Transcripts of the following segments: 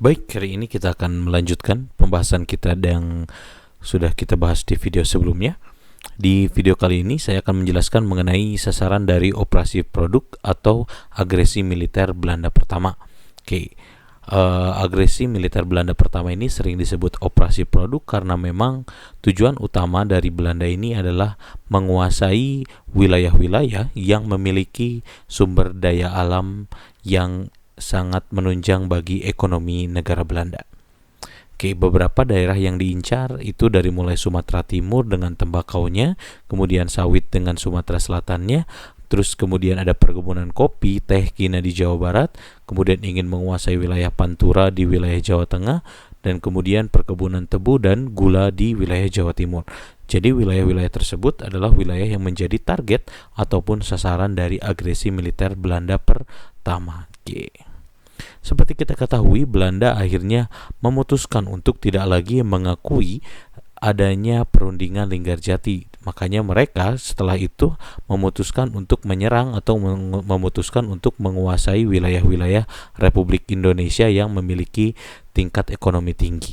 Baik, hari ini kita akan melanjutkan pembahasan kita yang sudah kita bahas di video sebelumnya. Di video kali ini saya akan menjelaskan mengenai sasaran dari operasi produk atau agresi militer Belanda pertama. Agresi militer Belanda pertama ini sering disebut operasi produk karena memang tujuan utama dari Belanda ini adalah menguasai wilayah-wilayah yang memiliki sumber daya alam yang sangat menunjang bagi ekonomi negara Belanda. Beberapa daerah yang diincar itu dari mulai Sumatera Timur dengan tembakaunya, kemudian sawit dengan Sumatera Selatannya, terus kemudian ada perkebunan kopi, teh, kina di Jawa Barat, kemudian ingin menguasai wilayah Pantura di wilayah Jawa Tengah, dan kemudian perkebunan tebu dan gula di wilayah Jawa Timur. Jadi wilayah-wilayah tersebut adalah wilayah yang menjadi target ataupun sasaran dari agresi militer Belanda pertama. Seperti kita ketahui, Belanda akhirnya memutuskan untuk tidak lagi mengakui adanya perundingan Linggarjati. Makanya mereka setelah itu memutuskan untuk menyerang atau memutuskan untuk menguasai wilayah-wilayah Republik Indonesia yang memiliki tingkat ekonomi tinggi.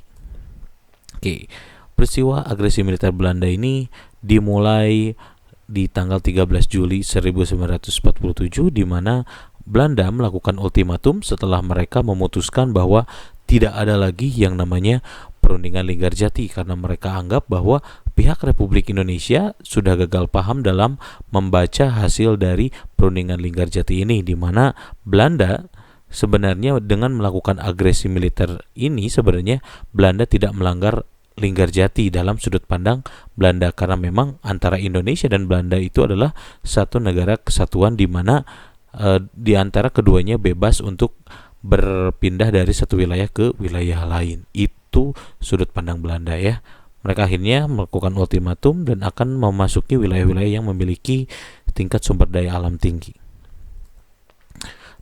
Peristiwa agresi militer Belanda ini dimulai di tanggal 13 Juli 1947 di mana Belanda melakukan ultimatum setelah mereka memutuskan bahwa tidak ada lagi yang namanya perundingan Linggarjati karena mereka anggap bahwa pihak Republik Indonesia sudah gagal paham dalam membaca hasil dari perundingan Linggarjati ini, di mana Belanda sebenarnya dengan melakukan agresi militer ini sebenarnya Belanda tidak melanggar Linggarjati dalam sudut pandang Belanda karena memang antara Indonesia dan Belanda itu adalah satu negara kesatuan di mana di antara keduanya bebas untuk berpindah dari satu wilayah ke wilayah lain. Itu sudut pandang Belanda ya. Mereka akhirnya melakukan ultimatum dan akan memasuki wilayah-wilayah yang memiliki tingkat sumber daya alam tinggi.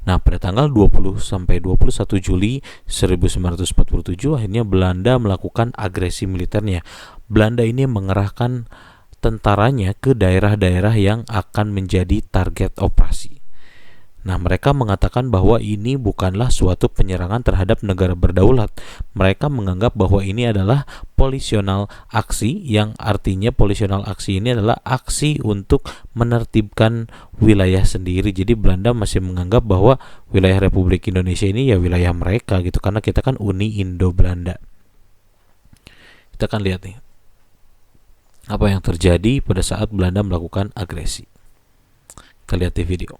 Nah, pada tanggal 20 sampai 21 Juli 1947 akhirnya Belanda melakukan agresi militernya. Belanda ini mengerahkan tentaranya ke daerah-daerah yang akan menjadi target operasi. Nah, mereka mengatakan bahwa ini bukanlah suatu penyerangan terhadap negara berdaulat. Mereka menganggap bahwa ini adalah polisional aksi, yang artinya polisional aksi ini adalah aksi untuk menertibkan wilayah sendiri. Jadi Belanda masih menganggap bahwa wilayah Republik Indonesia ini ya wilayah mereka gitu, karena kita kan Uni Indo-Belanda. Kita akan lihat nih apa yang terjadi pada saat Belanda melakukan agresi. Kita lihat di video.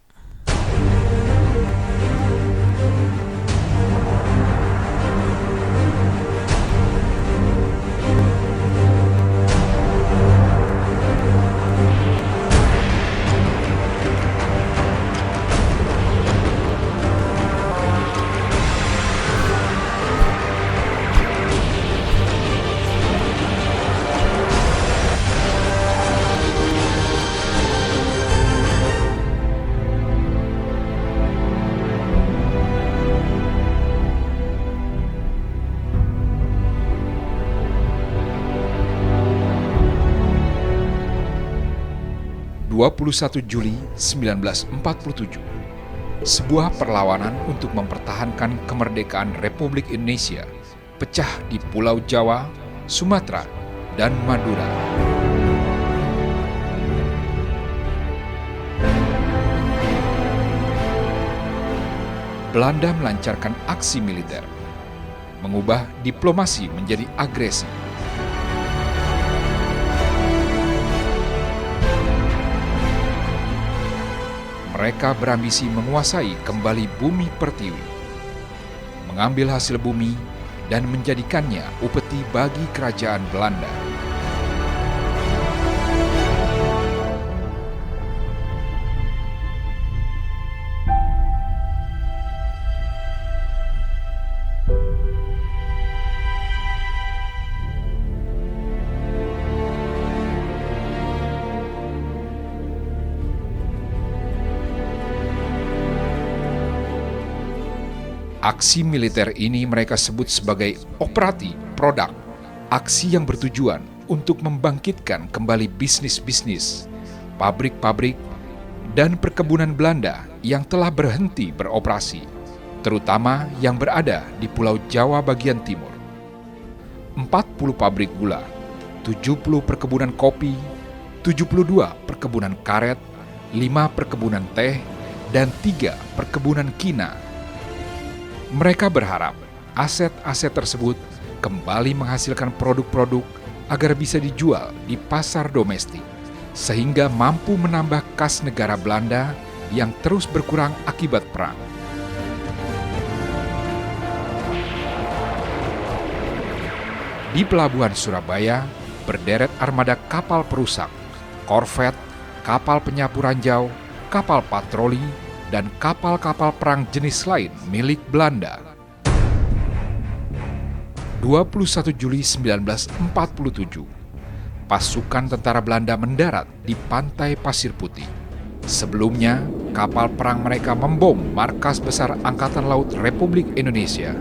21 Juli 1947, sebuah perlawanan untuk mempertahankan kemerdekaan Republik Indonesia pecah di Pulau Jawa, Sumatera, dan Madura. Belanda melancarkan aksi militer, mengubah diplomasi menjadi agresi. Mereka berambisi menguasai kembali bumi pertiwi, mengambil hasil bumi dan menjadikannya upeti bagi kerajaan Belanda. Aksi militer ini mereka sebut sebagai operasi produk, aksi yang bertujuan untuk membangkitkan kembali bisnis-bisnis, pabrik-pabrik, dan perkebunan Belanda yang telah berhenti beroperasi, terutama yang berada di Pulau Jawa bagian timur. 40 pabrik gula, 70 perkebunan kopi, 72 perkebunan karet, 5 perkebunan teh, dan 3 perkebunan kina. Mereka berharap aset-aset tersebut kembali menghasilkan produk-produk agar bisa dijual di pasar domestik, sehingga mampu menambah kas negara Belanda yang terus berkurang akibat perang. Di pelabuhan Surabaya, berderet armada kapal perusak, korvet, kapal penyapu ranjau, kapal patroli, dan kapal-kapal perang jenis lain milik Belanda. 21 Juli 1947, pasukan tentara Belanda mendarat di pantai Pasir Putih. Sebelumnya, kapal perang mereka membom markas besar Angkatan Laut Republik Indonesia.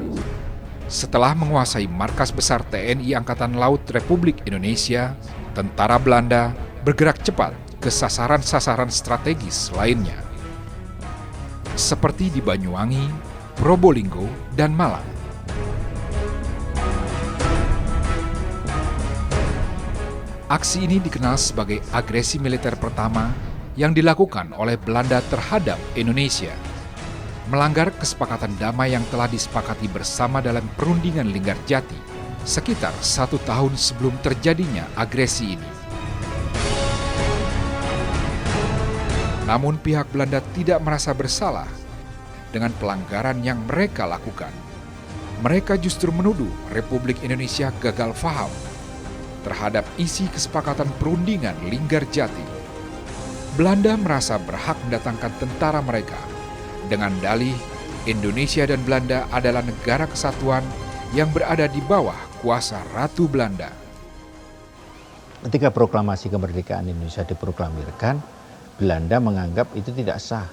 Setelah menguasai markas besar TNI Angkatan Laut Republik Indonesia, tentara Belanda bergerak cepat ke sasaran-sasaran strategis lainnya, seperti di Banyuwangi, Probolinggo, dan Malang. Aksi ini dikenal sebagai agresi militer pertama yang dilakukan oleh Belanda terhadap Indonesia, melanggar kesepakatan damai yang telah disepakati bersama dalam perundingan Linggarjati sekitar 1 tahun sebelum terjadinya agresi ini. Namun pihak Belanda tidak merasa bersalah dengan pelanggaran yang mereka lakukan. Mereka justru menuduh Republik Indonesia gagal paham terhadap isi kesepakatan perundingan Linggarjati. Belanda merasa berhak mendatangkan tentara mereka dengan dalih Indonesia dan Belanda adalah negara kesatuan yang berada di bawah kuasa Ratu Belanda. Ketika proklamasi kemerdekaan Indonesia diproklamirkan, Belanda menganggap itu tidak sah.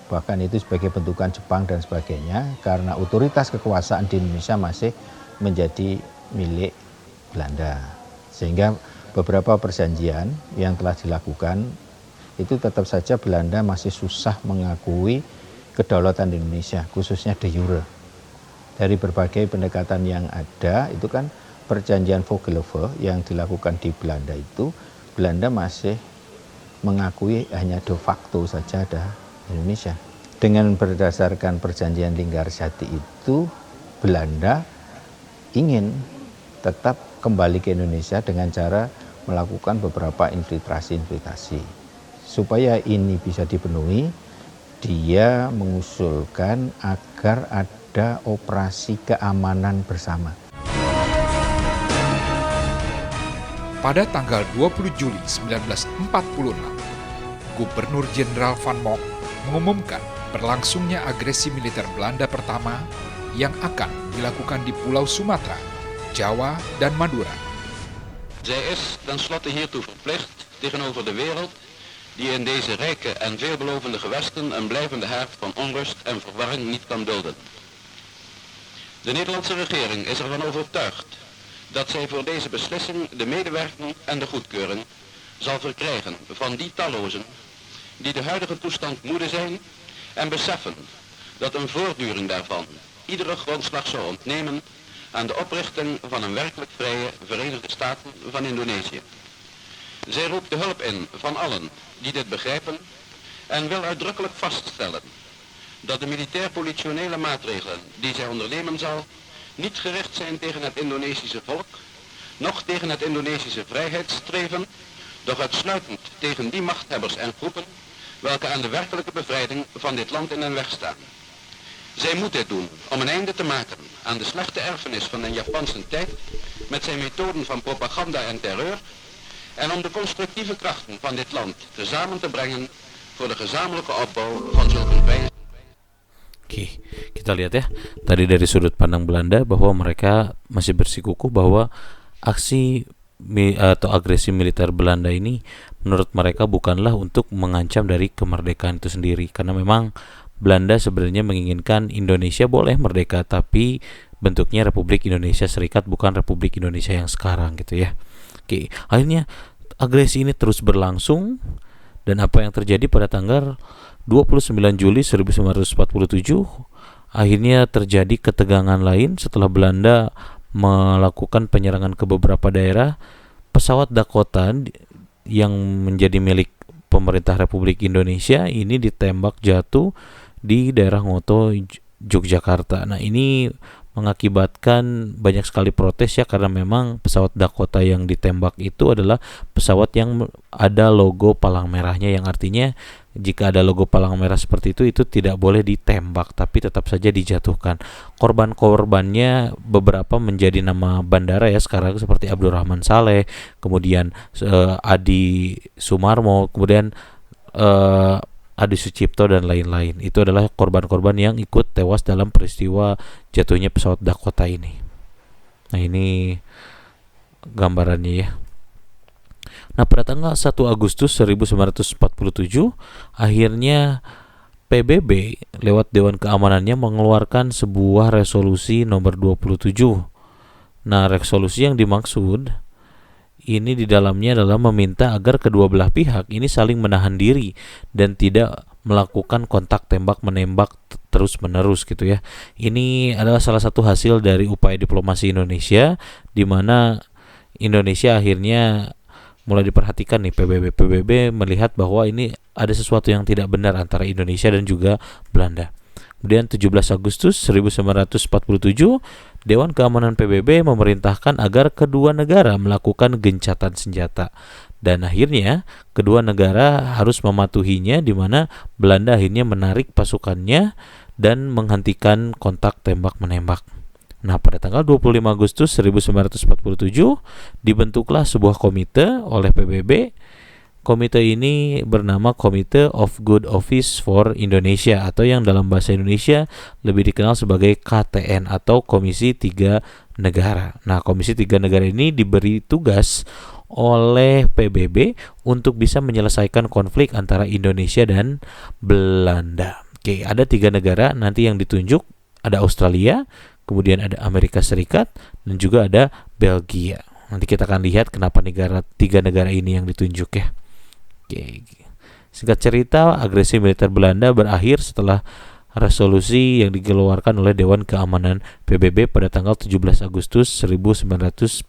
Bahkan itu sebagai bentukan Jepang dan sebagainya, karena otoritas kekuasaan di Indonesia masih menjadi milik Belanda. Sehingga beberapa perjanjian yang telah dilakukan itu tetap saja Belanda masih susah mengakui kedaulatan Indonesia, khususnya de jure. Dari berbagai pendekatan yang ada, itu kan perjanjian Vogelhoeve yang dilakukan di Belanda itu, Belanda masih mengakui hanya de facto saja ada Indonesia. Dengan berdasarkan perjanjian Linggarjati itu, Belanda ingin tetap kembali ke Indonesia dengan cara melakukan beberapa infiltrasi. Supaya ini bisa dipenuhi, dia mengusulkan agar ada operasi keamanan bersama. Pada tanggal 20 Juli 1946, Gubernur Jenderal Van Mock mengumumkan berlangsungnya agresi militer Belanda pertama yang akan dilakukan di Pulau Sumatera, Jawa, dan Madura. Zij is tenslotte hiertoe verplicht tegenover de wereld die in deze rijke en veelbelovende gewesten een blijvende haard van onrust en verwarring niet kan dulden. De Nederlandse regering is ervan overtuigd dat zij voor deze beslissing de medewerking en de goedkeuring zal verkrijgen van die tallozen die de huidige toestand moede zijn en beseffen dat een voortduring daarvan iedere grondslag zou ontnemen aan de oprichting van een werkelijk vrije Verenigde Staten van Indonesië. Zij roept de hulp in van allen die dit begrijpen en wil uitdrukkelijk vaststellen dat de militair-politionele maatregelen die zij ondernemen zal niet gericht zijn tegen het Indonesische volk, noch tegen het Indonesische vrijheidsstreven, doch uitsluitend tegen die machthebbers en groepen welke aan de werkelijke bevrijding van dit land in hun weg staan. Zij moet dit doen om een einde te maken aan de slechte erfenis van de Japanse tijd met zijn methoden van propaganda en terreur en om de constructieve krachten van dit land tezamen te brengen voor de gezamenlijke opbouw van zulke vrije. Oke, kita lihat ya, tadi dari sudut pandang Belanda bahwa mereka masih bersikukuh bahwa aksi atau agresi militer Belanda ini menurut mereka bukanlah untuk mengancam dari kemerdekaan itu sendiri, karena memang Belanda sebenarnya menginginkan Indonesia boleh merdeka tapi bentuknya Republik Indonesia Serikat, bukan Republik Indonesia yang sekarang gitu ya. Oke, akhirnya agresi ini terus berlangsung dan apa yang terjadi pada tanggal 29 Juli 1947 akhirnya terjadi ketegangan lain setelah Belanda melakukan penyerangan ke beberapa daerah. Pesawat Dakota yang menjadi milik pemerintah Republik Indonesia ini ditembak jatuh di daerah Ngoto, Yogyakarta. Nah, ini mengakibatkan banyak sekali protes ya, karena memang pesawat Dakota yang ditembak itu adalah pesawat yang ada logo palang merahnya, yang artinya jika ada logo palang merah seperti itu tidak boleh ditembak, tapi tetap saja dijatuhkan. Korban-korbannya beberapa menjadi nama bandara ya sekarang, seperti Abdurrahman Saleh, kemudian Adi Sumarmo, kemudian Adi Sucipto dan lain-lain. Itu adalah korban-korban yang ikut tewas dalam peristiwa jatuhnya pesawat Dakota ini. Nah, ini gambarannya ya. Nah, pada tanggal 1 Agustus 1947 akhirnya PBB lewat Dewan Keamanannya mengeluarkan sebuah resolusi nomor 27. Nah, resolusi yang dimaksud ini di dalamnya adalah meminta agar kedua belah pihak ini saling menahan diri dan tidak melakukan kontak tembak menembak terus menerus gitu ya. Ini adalah salah satu hasil dari upaya diplomasi Indonesia, di mana Indonesia akhirnya mulai diperhatikan nih PBB melihat bahwa ini ada sesuatu yang tidak benar antara Indonesia dan juga Belanda. Kemudian 17 Agustus 1947 Dewan Keamanan PBB memerintahkan agar kedua negara melakukan gencatan senjata, dan akhirnya kedua negara harus mematuhinya, di mana Belanda akhirnya menarik pasukannya dan menghentikan kontak tembak menembak. Nah, pada tanggal 25 Agustus 1947 dibentuklah sebuah komite oleh PBB. Komite ini bernama Committee of Good Office for Indonesia, atau yang dalam bahasa Indonesia lebih dikenal sebagai KTN atau Komisi 3 Negara. Nah, Komisi 3 Negara ini diberi tugas oleh PBB untuk bisa menyelesaikan konflik antara Indonesia dan Belanda. Oke, ada 3 negara nanti yang ditunjuk, ada Australia, kemudian ada Amerika Serikat, dan juga ada Belgia. Nanti kita akan lihat kenapa 3 negara ini yang ditunjuk ya. Oke. Singkat cerita, agresi militer Belanda berakhir setelah resolusi yang dikeluarkan oleh Dewan Keamanan PBB pada tanggal 17 Agustus 1947.